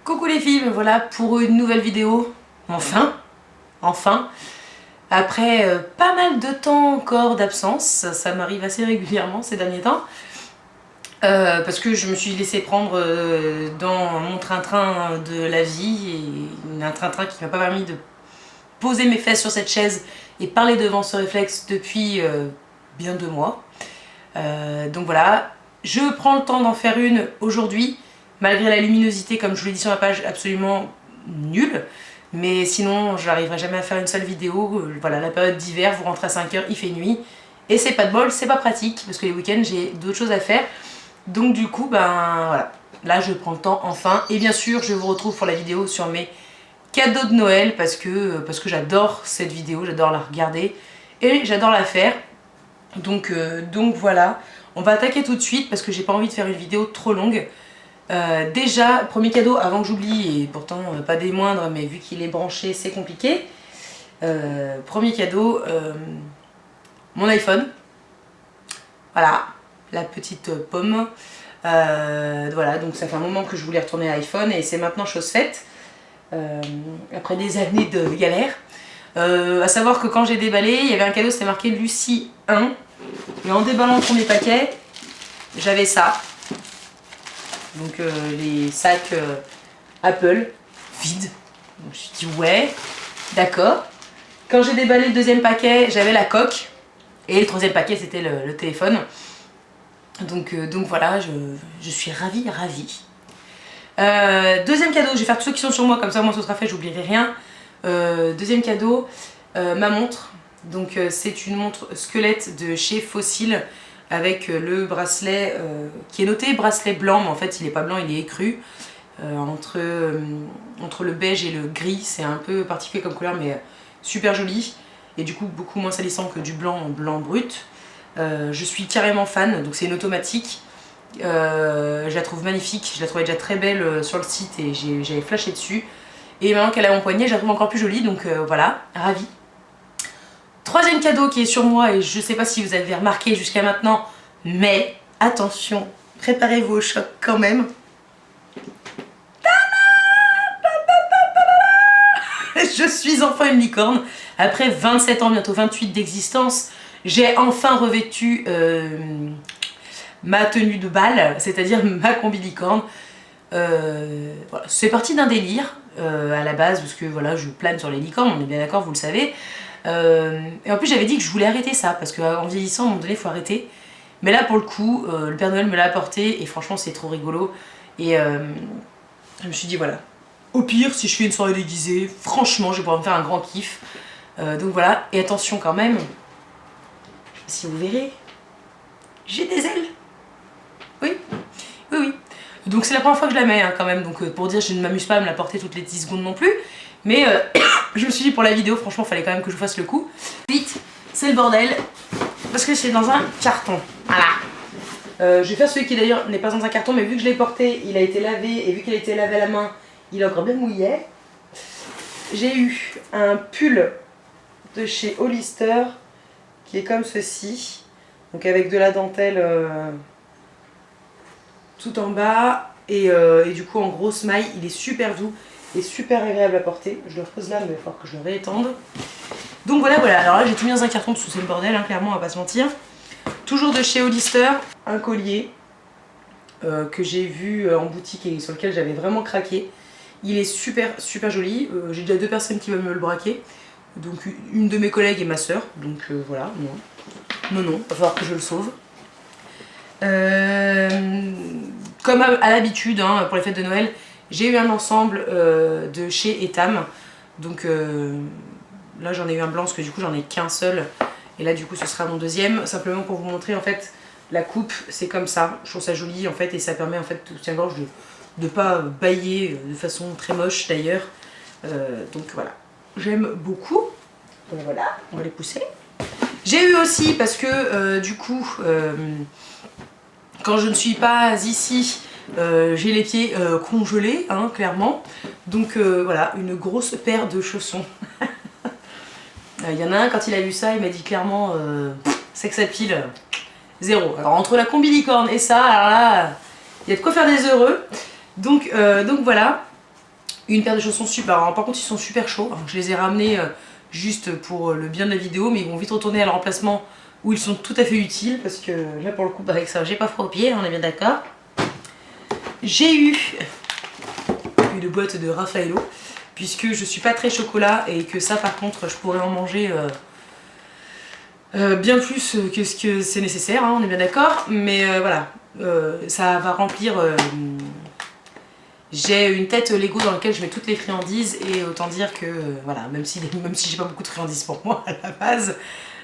Coucou les filles, me voilà pour une nouvelle vidéo, enfin, après pas mal de temps encore d'absence, ça m'arrive assez régulièrement ces derniers temps, parce que je me suis laissée prendre dans mon train-train de la vie, et un train-train qui m'a pas permis de poser mes fesses sur cette chaise et parler devant ce réflexe depuis bien 2 mois. Donc voilà, je prends le temps d'en faire une aujourd'hui, malgré la luminosité, comme je vous l'ai dit sur ma page, absolument nulle. Mais sinon, je n'arriverai jamais à faire une seule vidéo. Voilà, la période d'hiver, vous rentrez à 5 h, il fait nuit. Et c'est pas de bol, c'est pas pratique, parce que les week-ends, j'ai d'autres choses à faire. Donc du coup, ben voilà, là je prends le temps enfin. Et bien sûr, je vous retrouve pour la vidéo sur mes cadeaux de Noël, parce que j'adore cette vidéo, j'adore la regarder et j'adore la faire. Donc voilà, on va attaquer tout de suite parce que j'ai pas envie de faire une vidéo trop longue. Déjà, premier cadeau avant que j'oublie, et pourtant pas des moindres, mais vu qu'il est branché c'est compliqué. Premier cadeau, mon iPhone. Voilà, la petite pomme. Voilà, donc ça fait un moment que je voulais retourner à iPhone et c'est maintenant chose faite. Après des années de galère. À savoir que quand j'ai déballé, il y avait un cadeau, c'était marqué Lucie 1. Et en déballant le premier paquet, j'avais ça. Donc les sacs Apple vides. Donc je me suis dit ouais, d'accord. Quand j'ai déballé le deuxième paquet, j'avais la coque. Et le troisième paquet, c'était le téléphone. Donc voilà, je suis ravie. Deuxième cadeau, je vais faire tous ceux qui sont sur moi, comme ça moi ce sera fait, j'oublierai rien. Deuxième cadeau, ma montre. Donc c'est une montre squelette de chez Fossil avec le bracelet qui est noté bracelet blanc, mais en fait il est pas blanc, il est écru. Entre le beige et le gris, c'est un peu particulier comme couleur, mais super joli. Et du coup beaucoup moins salissant que du blanc brut. Je suis carrément fan, donc c'est une automatique. Je la trouve magnifique, je la trouvais déjà très belle sur le site et j'avais flashé dessus. Et maintenant qu'elle a mon poignet, je la trouve encore plus jolie, donc voilà, ravie. Troisième cadeau qui est sur moi, et je sais pas si vous avez remarqué jusqu'à maintenant, mais attention, préparez-vous au choc quand même. Je suis enfin une licorne. Après 27 ans, bientôt 28 d'existence, j'ai enfin revêtu ma tenue de bal, c'est-à-dire ma combi licorne. Voilà. C'est parti d'un délire à la base, parce que voilà, je plane sur les licornes, on est bien d'accord, vous le savez. Et en plus j'avais dit que je voulais arrêter ça, parce qu'en vieillissant, à un moment donné, il faut arrêter. Mais là, pour le coup, le Père Noël me l'a apporté, et franchement, c'est trop rigolo. Et je me suis dit, voilà, au pire, si je fais une soirée déguisée, franchement, je vais pouvoir me faire un grand kiff. Donc voilà, et attention quand même, je sais pas si vous verrez, j'ai des ailes. Oui. Donc c'est la première fois que je la mets hein, quand même, donc pour dire je ne m'amuse pas à me la porter toutes les 10 secondes non plus. Mais je me suis dit pour la vidéo, franchement, il fallait quand même que je fasse le coup. Vite, c'est le bordel, parce que c'est dans un carton. Voilà. Je vais faire celui qui d'ailleurs n'est pas dans un carton, mais vu que je l'ai porté, il a été lavé, et vu qu'il a été lavé à la main, il est encore bien mouillé. J'ai eu un pull de chez Hollister, qui est comme ceci, donc avec de la dentelle tout en bas, et du coup en grosse maille, il est super doux et super agréable à porter. Je le repose là, mais il va falloir que je le réétende. Donc voilà, alors là j'ai tout mis dans un carton parce que c'est le bordel, hein, clairement, on va pas se mentir. Toujours de chez Hollister, un collier que j'ai vu en boutique et sur lequel j'avais vraiment craqué. Il est super joli, j'ai déjà 2 personnes qui veulent me le braquer. Donc une de mes collègues et ma soeur, donc voilà, non, il va falloir que je le sauve. Comme à l'habitude hein, pour les fêtes de Noël, j'ai eu un ensemble de chez Etam. Donc là j'en ai eu un blanc parce que du coup j'en ai qu'un seul. Et là du coup ce sera mon deuxième. Simplement pour vous montrer en fait la coupe, c'est comme ça. Je trouve ça joli en fait et ça permet en fait au soutien-gorge de pas bailler de façon très moche d'ailleurs. Donc voilà, j'aime beaucoup. Donc voilà, on va les pousser. J'ai eu aussi parce que du coup quand je ne suis pas ici, j'ai les pieds congelés, hein, clairement. Donc voilà, une grosse paire de chaussons. Il y en a un, quand il a vu ça, il m'a dit clairement sex appeal, 0. Alors entre la combi licorne et ça, alors là, il y a de quoi faire des heureux. Donc voilà. Une paire de chaussons super, alors, par contre ils sont super chauds, alors, je les ai ramenés juste pour le bien de la vidéo, mais ils vont vite retourner à leur emplacement où ils sont tout à fait utiles, parce que là pour le coup avec ça j'ai pas froid aux pieds, on est bien d'accord. J'ai eu une boîte de Raffaello, puisque je suis pas très chocolat et que ça par contre je pourrais en manger bien plus que ce que c'est nécessaire, hein, on est bien d'accord, mais voilà, ça va remplir... j'ai une tête Lego dans laquelle je mets toutes les friandises et autant dire que voilà, même si j'ai pas beaucoup de friandises pour moi à la base,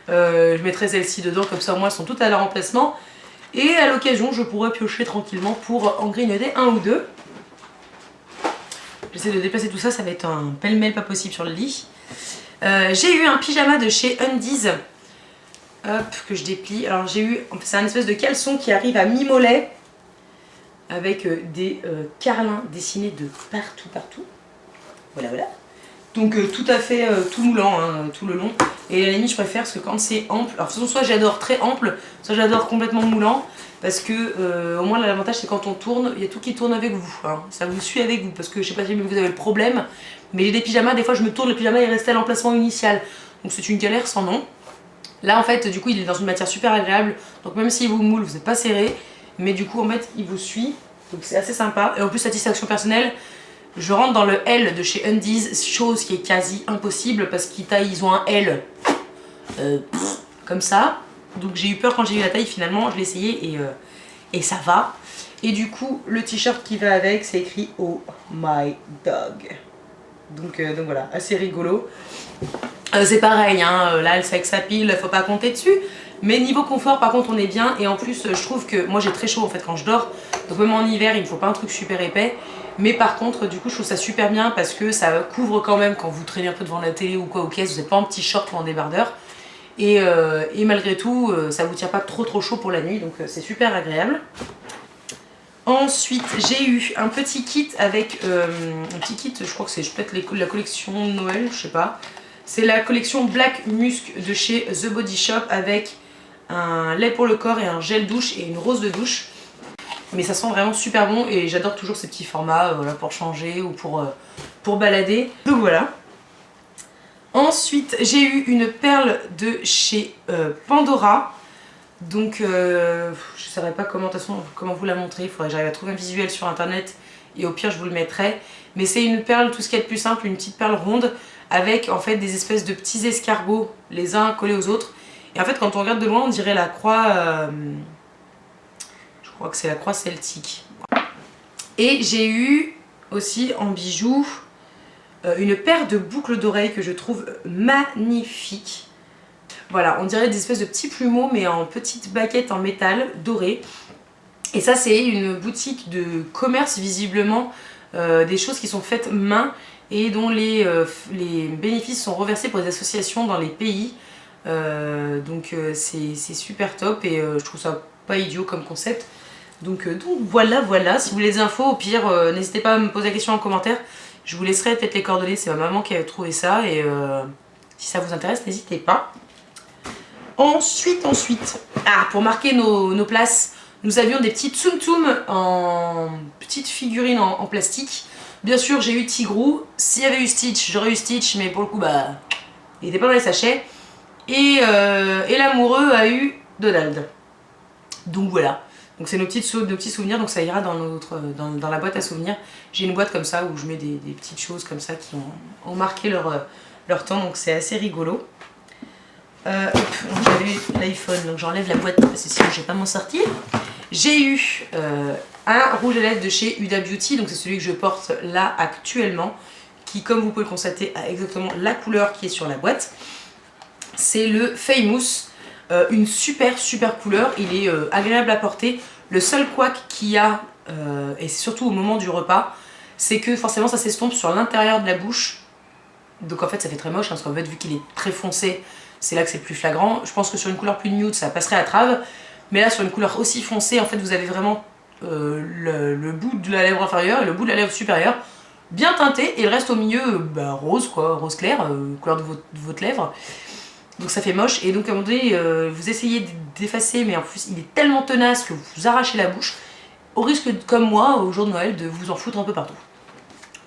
je mettrai celles-ci dedans, comme ça au moins elles sont toutes à leur emplacement et à l'occasion je pourrais piocher tranquillement pour en grignoter un ou deux. J'essaie de déplacer tout ça, ça va être un pêle-mêle pas possible sur le lit. J'ai eu un pyjama de chez Undies, hop, que je déplie. Alors j'ai eu, c'est un espèce de caleçon qui arrive à mi-mollet, avec des carlins dessinés de partout. Voilà, voilà. Donc tout à fait tout moulant, hein, tout le long. Et à la limite, je préfère parce que quand c'est ample, alors de toute façon, soit j'adore très ample, soit j'adore complètement moulant. Parce que au moins l'avantage c'est quand on tourne, il y a tout qui tourne avec vous. Hein. Ça vous suit avec vous. Parce que je sais pas si vous avez le problème, mais j'ai des pyjamas, des fois je me tourne, le pyjama est resté à l'emplacement initial. Donc c'est une galère sans nom. Là en fait, du coup, il est dans une matière super agréable. Donc même s'il vous moule, vous n'êtes pas serré. Mais du coup en fait il vous suit, donc c'est assez sympa. Et en plus satisfaction personnelle, je rentre dans le L de chez Undies, chose qui est quasi impossible parce qu'ils ont un L comme ça. Donc j'ai eu peur quand j'ai eu la taille, finalement je l'ai essayé et ça va. Et du coup le t-shirt qui va avec, c'est écrit Oh my dog. Donc voilà, assez rigolo. C'est pareil, hein, là le sex appeal, faut pas compter dessus. Mais niveau confort par contre on est bien, et en plus je trouve que moi j'ai très chaud en fait quand je dors, donc même en hiver il me faut pas un truc super épais, mais par contre du coup je trouve ça super bien parce que ça couvre quand même quand vous traînez un peu devant la télé ou quoi, aux caisses, vous n'êtes pas en petit short ou en débardeur, et malgré tout ça vous tient pas trop chaud pour la nuit, donc c'est super agréable. Ensuite j'ai eu un petit kit avec, un petit kit, je crois que c'est peut-être la collection Noël, je sais pas, c'est la collection Black Musk de chez The Body Shop avec un lait pour le corps et un gel douche et une rose de douche. Mais ça sent vraiment super bon et j'adore toujours ces petits formats voilà, pour changer ou pour balader. Donc voilà. Ensuite j'ai eu une perle de chez Pandora. Donc je ne saurais pas comment, de toute façon, comment vous la montrer. Il faudrait que j'arrive à trouver un visuel sur internet et au pire je vous le mettrai. Mais c'est une perle, tout ce qu'il y a de plus simple, une petite perle ronde avec en fait des espèces de petits escargots les uns collés aux autres. Et en fait quand on regarde de loin on dirait la croix, je crois que c'est la croix celtique. Et j'ai eu aussi en bijoux une paire de boucles d'oreilles que je trouve magnifique. Voilà, on dirait des espèces de petits plumeaux mais en petites baguettes en métal doré. Et ça c'est une boutique de commerce visiblement, des choses qui sont faites main et dont les bénéfices sont reversés pour des associations dans les pays. Donc c'est super top et je trouve ça pas idiot comme concept. Donc voilà, si vous voulez des infos, au pire n'hésitez pas à me poser la question en commentaire. Je vous laisserai peut-être les coordonnées, c'est ma maman qui a trouvé ça et si ça vous intéresse n'hésitez pas. Ensuite, pour marquer nos places, nous avions des petits Tsum Tsum en petites figurines en plastique. Bien sûr j'ai eu Tigrou, s'il y avait eu Stitch, j'aurais eu Stitch, mais pour le coup bah il était pas dans les sachets. Et l'amoureux a eu Donald. Donc voilà, donc c'est nos petits souvenirs, donc ça ira dans la boîte à souvenirs. J'ai une boîte comme ça où je mets des petites choses comme ça qui ont marqué leur temps, donc c'est assez rigolo. J'avais eu l'iPhone, donc j'enlève la boîte parce que sinon je vais pas m'en sortir. J'ai eu un rouge à lèvres de chez Huda Beauty, donc c'est celui que je porte là actuellement, qui comme vous pouvez le constater a exactement la couleur qui est sur la boîte. C'est le Famous, une super couleur, il est agréable à porter. Le seul couac qu'il y a, et surtout au moment du repas, c'est que forcément ça s'estompe sur l'intérieur de la bouche. Donc en fait ça fait très moche, hein, parce qu'en fait vu qu'il est très foncé, c'est là que c'est le plus flagrant. Je pense que sur une couleur plus nude ça passerait à trave, mais là sur une couleur aussi foncée, en fait vous avez vraiment le bout de la lèvre inférieure et le bout de la lèvre supérieure bien teinté, et le reste au milieu rose quoi, rose clair, couleur de votre lèvre. Donc ça fait moche, et donc à un moment donné vous essayez d'effacer, mais en plus il est tellement tenace que vous arrachez la bouche, au risque comme moi au jour de Noël de vous en foutre un peu partout.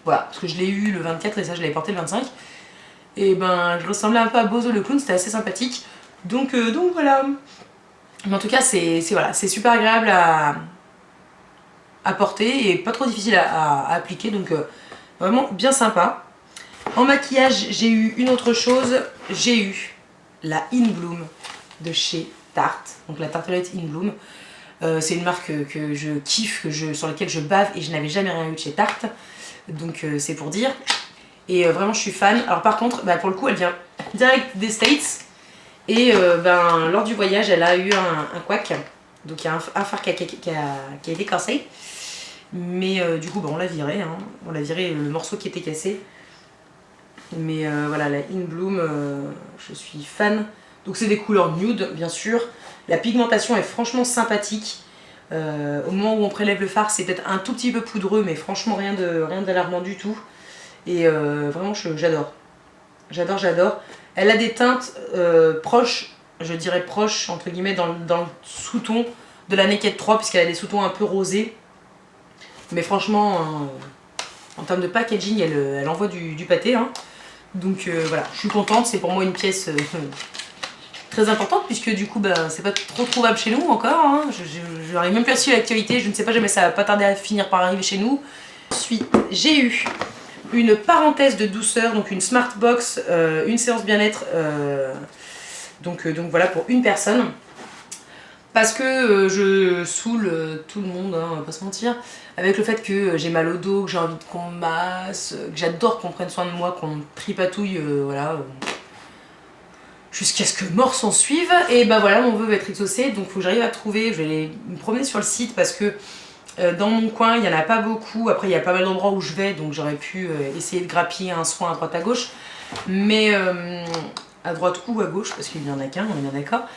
Voilà, parce que je l'ai eu le 24 et ça je l'avais porté le 25. Et ben je ressemblais un peu à Bozo le clown, c'était assez sympathique. Donc voilà. Mais en tout cas c'est voilà, c'est super agréable à porter et pas trop difficile à appliquer, donc vraiment bien sympa. En maquillage, j'ai eu une autre chose, j'ai eu la In Bloom de chez Tarte, donc la tartelette In Bloom. C'est une marque que je kiffe, sur laquelle je bave et je n'avais jamais rien eu de chez Tarte, donc c'est pour dire. Et vraiment je suis fan. Alors par contre, bah, pour le coup elle vient direct des States et ben, lors du voyage elle a eu un couac, donc il y a un phare qui a été cassé. Mais du coup bah, on l'a viré, hein. On l'a viré le morceau qui était cassé. Mais voilà, la In Bloom, je suis fan. Donc c'est des couleurs nude bien sûr. La pigmentation est franchement sympathique. Au moment où on prélève le fard, c'est peut-être un tout petit peu poudreux, mais franchement rien d'alarmant du tout. Et vraiment j'adore. J'adore. Elle a des teintes proches, je dirais proches entre guillemets dans le sous-ton de la Naked 3, puisqu'elle a des sous-tons un peu rosés. Mais franchement, en termes de packaging, elle envoie du pâté. Hein. Donc voilà, je suis contente, c'est pour moi une pièce très importante, puisque du coup bah, c'est pas trop trouvable chez nous encore. Hein. Je n'arrive même plus à suivre l'actualité, je ne sais pas jamais, ça va pas tarder à finir par arriver chez nous. Ensuite, j'ai eu une parenthèse de douceur, donc une Smart Box, une séance bien-être, donc voilà pour une personne. Parce que je saoule tout le monde, hein, on va pas se mentir, avec le fait que j'ai mal au dos, que j'ai envie qu'on me masse, que j'adore qu'on prenne soin de moi, qu'on me tripatouille, voilà, jusqu'à ce que mort s'en suive. Et bah voilà, mon vœu va être exaucé, donc faut que j'arrive à trouver, je vais aller me promener sur le site parce que dans mon coin il n'y en a pas beaucoup, après il y a pas mal d'endroits où je vais, donc j'aurais pu essayer de grappiller un soin à droite à gauche, mais à droite ou à gauche, parce qu'il n'y en a qu'un, on est bien d'accord.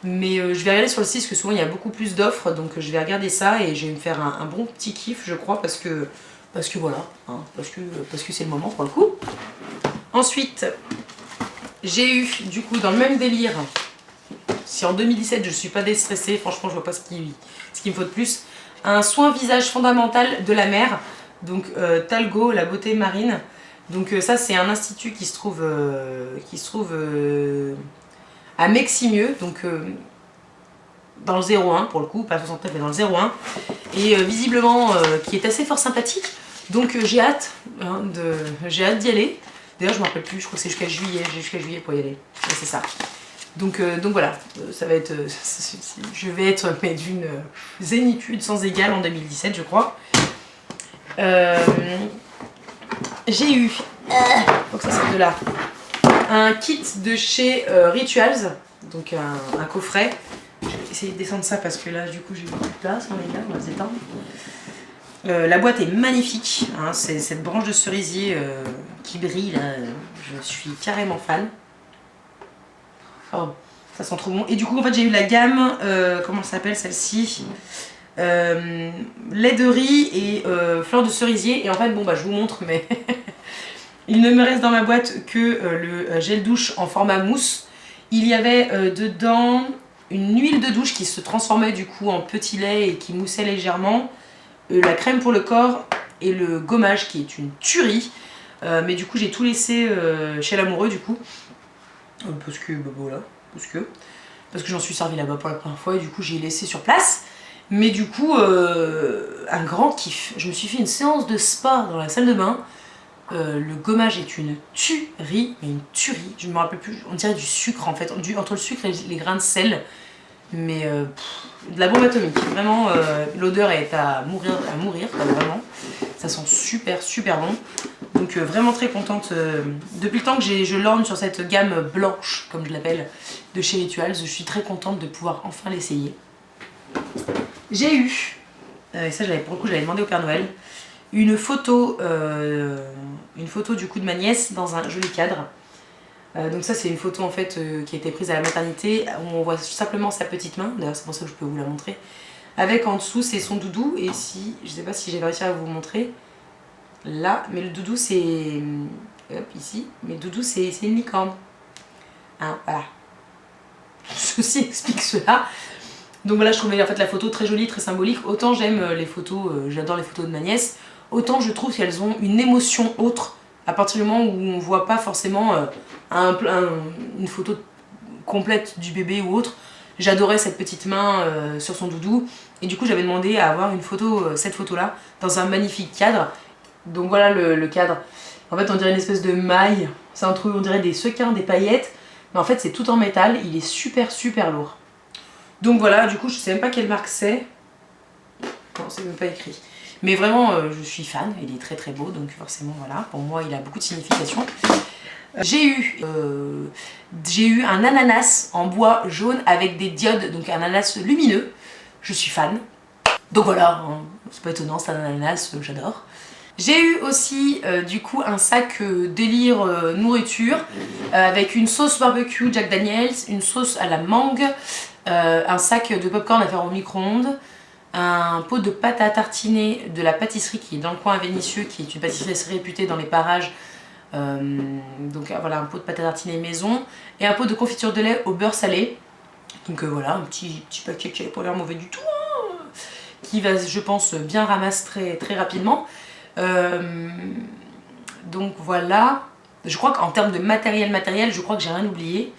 Mais je vais regarder sur le site, parce que souvent il y a beaucoup plus d'offres, donc je vais regarder ça et je vais me faire un bon petit kiff, je crois, parce que voilà, hein, parce que c'est le moment pour le coup. Ensuite, j'ai eu, du coup, dans le même délire, si en 2017 je ne suis pas déstressée, franchement je vois pas ce qu'il me faut de plus, un soin visage fondamental de la mer, donc Talgo, la beauté marine. Donc ça c'est un institut qui se trouve à Meximieux, donc dans le 01 pour le coup, pas 69 mais dans le 01, et visiblement qui est assez fort sympathique, donc j'ai hâte, hein, d'y aller. D'ailleurs je me rappelle plus, je crois que c'est jusqu'à juillet, j'ai jusqu'à juillet pour y aller, ouais, c'est ça. Donc voilà, ça va être, je vais être mais d'une zénitude sans égale en 2017 je crois. J'ai eu, faut que ça sorte de là, un kit de chez Rituals, donc un coffret. Je vais essayer de descendre ça parce que là du coup j'ai beaucoup de place, hein, les gars, on va se détendre. La boîte est magnifique, hein, c'est cette branche de cerisier qui brille là, je suis carrément fan. Oh, ça sent trop bon. Et du coup en fait j'ai eu la gamme, comment ça s'appelle celle-ci, lait de riz et fleurs de cerisier. Et en fait bon bah je vous montre mais il ne me reste dans ma boîte que le gel douche en format mousse. Il y avait dedans une huile de douche qui se transformait du coup en petit lait et qui moussait légèrement, la crème pour le corps et le gommage qui est une tuerie. Mais du coup j'ai tout laissé chez l'amoureux du coup. Parce que bah voilà, parce que j'en suis servi là-bas pour la première fois et du coup j'ai laissé sur place. Mais du coup un grand kiff. Je me suis fait une séance de spa dans la salle de bain. Le gommage est une tuerie, mais une tuerie. Je me rappelle plus, on dirait du sucre en fait, entre le sucre et les grains de sel. Mais de la bombe atomique. Vraiment, l'odeur est à mourir quoi, vraiment. Ça sent super bon. Donc vraiment très contente. Depuis le temps que je lorgne sur cette gamme blanche, comme je l'appelle, de chez Rituals, je suis très contente de pouvoir enfin l'essayer. J'ai eu, et ça pour le coup j'avais demandé au Père Noël, une photo du coup de ma nièce dans un joli cadre. Donc ça c'est une photo en fait qui a été prise à la maternité, où on voit simplement sa petite main, d'ailleurs c'est pour ça que je peux vous la montrer, avec en dessous c'est son doudou, et si, je sais pas si j'ai réussi à vous montrer, là, mais le doudou c'est, hop ici, mais le doudou c'est une licorne, hein, voilà, ceci explique cela. Donc voilà, je trouvais en fait la photo très jolie, très symbolique. Autant j'aime les photos, j'adore les photos de ma nièce, autant je trouve qu'elles ont une émotion autre à partir du moment où on voit pas forcément une photo complète du bébé ou autre. J'adorais cette petite main sur son doudou et du coup j'avais demandé à avoir une photo, cette photo là, dans un magnifique cadre. Donc voilà le cadre. En fait on dirait une espèce de maille, c'est entre on dirait des sequins, des paillettes, mais en fait c'est tout en métal, il est super lourd. Donc voilà, du coup je sais même pas quelle marque c'est. Non, c'est même pas écrit. Mais vraiment je suis fan, il est très beau, donc forcément voilà, pour moi il a beaucoup de signification. J'ai eu un ananas en bois jaune avec des diodes, donc un ananas lumineux. Je suis fan. Donc voilà, hein, c'est pas étonnant, c'est un ananas, j'adore. J'ai eu aussi du coup un sac délire nourriture avec une sauce barbecue Jack Daniels, une sauce à la mangue, un sac de popcorn à faire au micro-ondes, un pot de pâte à tartiner de la pâtisserie qui est dans le coin à Vénissieux, qui est une pâtisserie assez réputée dans les parages. Donc voilà, un pot de pâte à tartiner maison et un pot de confiture de lait au beurre salé. Donc voilà, un petit paquet qui n'est pas l'air mauvais du tout, hein, qui va, je pense, bien ramasser très rapidement. Donc voilà, je crois qu'en termes de matériel, je crois que j'ai rien oublié.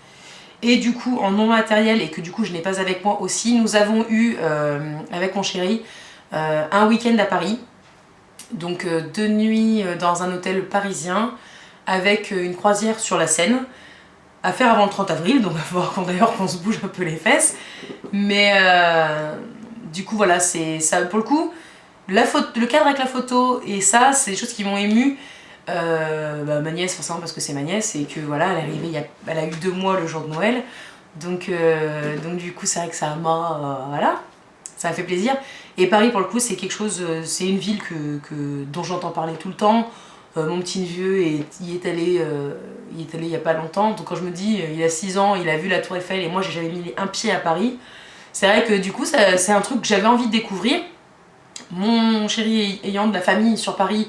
Et du coup, en non matériel, et que du coup je n'ai pas avec moi aussi, nous avons eu, avec mon chéri, un week-end à Paris. Donc 2 nuits dans un hôtel parisien, avec une croisière sur la Seine, à faire avant le 30 avril, donc il va falloir d'ailleurs qu'on se bouge un peu les fesses. Mais du coup voilà, c'est ça pour le coup, le cadre avec la photo et ça, c'est des choses qui m'ont émue. Ma nièce, forcément parce que c'est ma nièce et que voilà, elle est arrivée, elle a eu 2 mois le jour de Noël. Donc du coup c'est vrai que ça m'a voilà, ça m'a fait plaisir. Et Paris pour le coup c'est quelque chose, c'est une ville dont j'entends parler tout le temps. Mon petit neveu y est allé il y a pas longtemps, donc quand je me dis il a 6 ans, il a vu la Tour Eiffel et moi j'ai jamais mis un pied à Paris, c'est vrai que du coup c'est un truc que j'avais envie de découvrir. Mon chéri ayant de la famille sur Paris,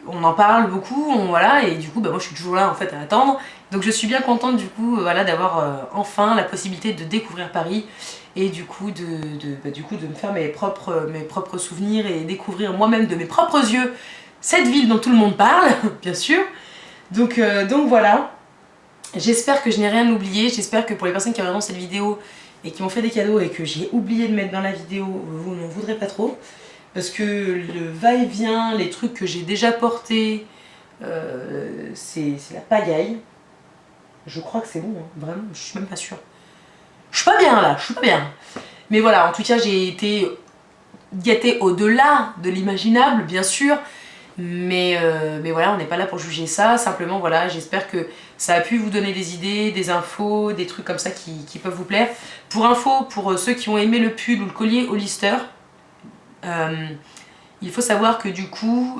on en parle beaucoup, voilà, et du coup moi je suis toujours là en fait à attendre, donc je suis bien contente du coup voilà, d'avoir enfin la possibilité de découvrir Paris et du coup de me faire mes propres souvenirs et découvrir moi-même de mes propres yeux cette ville dont tout le monde parle, bien sûr. Donc voilà, j'espère que je n'ai rien oublié, j'espère que pour les personnes qui regardent cette vidéo et qui m'ont fait des cadeaux et que j'ai oublié de mettre dans la vidéo, vous n'en voudrez pas trop. Parce que le va-et-vient, les trucs que j'ai déjà portés, c'est la pagaille. Je crois que c'est bon, hein. Vraiment, je suis même pas sûre. Je suis pas bien là, je suis pas bien. Mais voilà, en tout cas, j'ai été gâtée au-delà de l'imaginable, bien sûr. Mais voilà, on n'est pas là pour juger ça. Simplement, voilà, j'espère que ça a pu vous donner des idées, des infos, des trucs comme ça qui peuvent vous plaire. Pour info, pour ceux qui ont aimé le pull ou le collier Hollister, il faut savoir que du coup,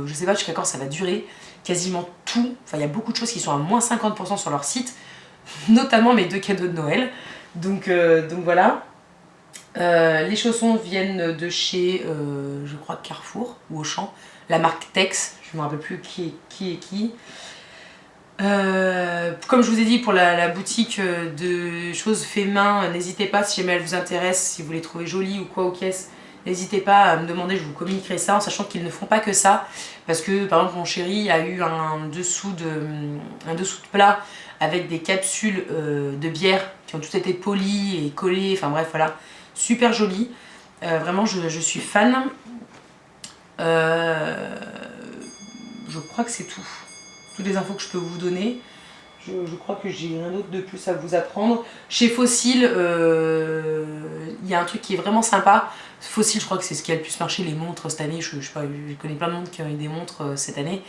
je sais pas jusqu'à quand ça va durer, quasiment tout, enfin il y a beaucoup de choses qui sont à moins 50% sur leur site, notamment mes 2 cadeaux de Noël. Donc voilà. Les chaussons viennent de chez, je crois, Carrefour ou Auchan, la marque Tex, je me rappelle plus qui est qui. Comme je vous ai dit pour la boutique de choses fait main, n'hésitez pas si jamais elle vous intéresse, si vous les trouvez jolies ou quoi aux caisses, n'hésitez pas à me demander, je vous communiquerai ça, en sachant qu'ils ne font pas que ça, parce que par exemple mon chéri a eu un dessous de plat avec des capsules de bière qui ont toutes été polies et collées, enfin bref voilà, super joli. Vraiment je suis fan. Je crois que c'est tout. Toutes les infos que je peux vous donner. Je crois que j'ai rien d'autre de plus à vous apprendre. Chez Fossil, il y a un truc qui est vraiment sympa. Fossil, je crois que c'est ce qui a le plus marché, les montres cette année. Je sais pas, je connais plein de monde qui ont eu des montres cette année.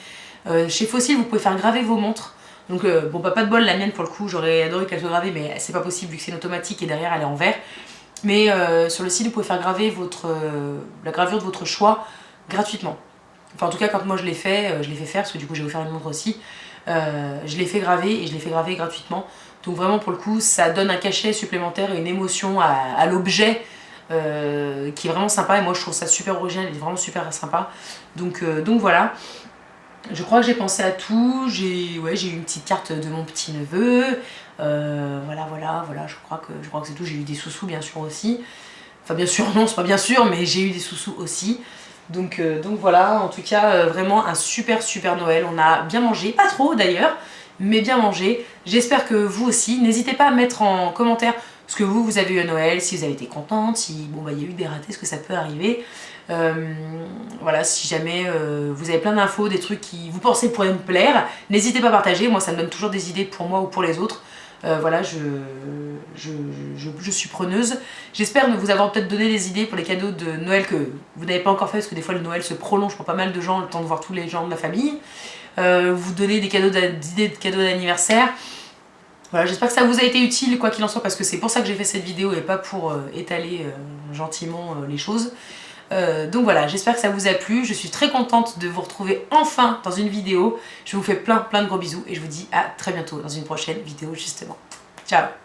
Chez Fossil, vous pouvez faire graver vos montres. Donc bon, pas de bol, la mienne pour le coup, j'aurais adoré qu'elle soit gravée, mais c'est pas possible vu que c'est une automatique et derrière elle est en verre. Mais sur le site, vous pouvez faire graver la gravure de votre choix gratuitement. Enfin en tout cas quand moi je l'ai fait faire parce que du coup j'ai offert une montre aussi. Je l'ai fait graver et je l'ai fait graver gratuitement. Donc vraiment pour le coup ça donne un cachet supplémentaire et une émotion à l'objet qui est vraiment sympa. Et moi je trouve ça super original et vraiment super sympa. Donc voilà. Je crois que j'ai pensé à tout. J'ai eu une petite carte de mon petit neveu. Voilà, je crois que c'est tout. J'ai eu des sous-sous bien sûr aussi. Enfin bien sûr non, c'est pas bien sûr, mais j'ai eu des sous-sous aussi. Donc voilà, en tout cas, vraiment un super Noël. On a bien mangé, pas trop d'ailleurs, mais bien mangé. J'espère que vous aussi. N'hésitez pas à mettre en commentaire ce que vous avez eu à Noël, si vous avez été contente, si bon, bah, y a eu des ratés, ce que ça peut arriver. Voilà, si jamais vous avez plein d'infos, des trucs qui vous pensez pourraient me plaire, n'hésitez pas à partager. Moi, ça me donne toujours des idées pour moi ou pour les autres. Voilà, je suis preneuse. J'espère vous avoir peut-être donné des idées pour les cadeaux de Noël que vous n'avez pas encore fait, parce que des fois le Noël se prolonge pour pas mal de gens, le temps de voir tous les gens de la famille. Vous donner des idées de cadeaux d'anniversaire. Voilà, j'espère que ça vous a été utile, quoi qu'il en soit, parce que c'est pour ça que j'ai fait cette vidéo et pas pour étaler gentiment les choses. Donc voilà, j'espère que ça vous a plu. Je suis très contente de vous retrouver enfin dans une vidéo. Je vous fais plein de gros bisous et je vous dis à très bientôt dans une prochaine vidéo justement. Ciao!